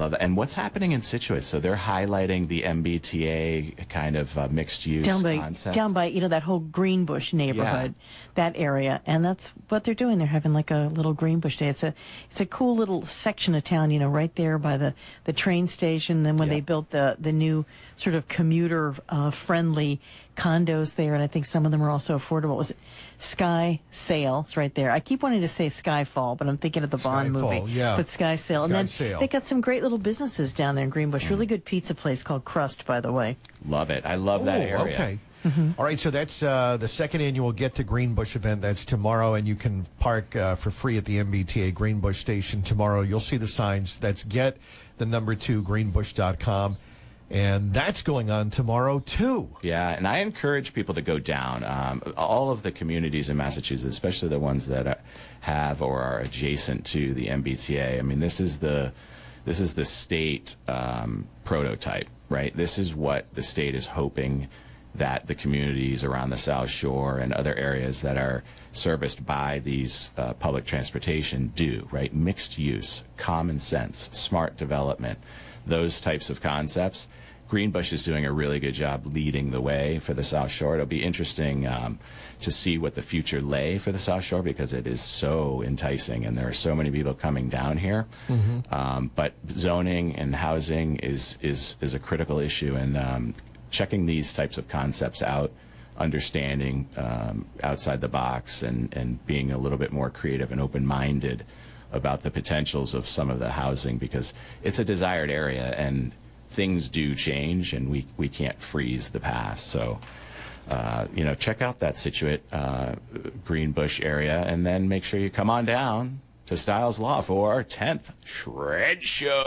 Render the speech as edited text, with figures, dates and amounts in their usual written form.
Love it. And what's happening in Scituate? So they're highlighting the MBTA kind of mixed-use concept. Down by, that whole Greenbush neighborhood, that area. And that's what they're doing. They're having like a little Greenbush day. It's a cool little section of town, right there by the train station. And when they built the new sort of commuter-friendly condos there, and I think some of them are also affordable. Was it Sky Sail? It's right there. I keep wanting to say Skyfall, but I'm thinking of the Bond movie. Yeah. But Sky Sail. And then they got some great little businesses down there in Greenbush. Really good pizza place called Crust, by the way. Love it. I love that area. Okay. All right, so that's the second annual Get to Greenbush event. That's tomorrow, and you can park for free at the MBTA Greenbush station tomorrow. You'll see the signs. That's get2greenbush.com. And that's going on tomorrow, too. Yeah, and I encourage people to go down. All of the communities in Massachusetts, especially the ones that have or are adjacent to the MBTA. I mean, this is the state prototype, right? This is what the state is hoping that the communities around the South Shore and other areas that are serviced by these public transportation do, right? Mixed use, common sense, smart development, those types of concepts. Greenbush is doing a really good job leading the way for the South Shore. It'll be interesting to see what the future lay for the South Shore because it is so enticing and there are so many people coming down here. But zoning and housing is a critical issue, and checking these types of concepts out, understanding outside the box, and being a little bit more creative and open-minded about the potentials of some of the housing, because it's a desired area and things do change, and we can't freeze the past. So, check out that Scituate, Greenbush area, and then make sure you come on down to Styles Law for our 10th Shred Show.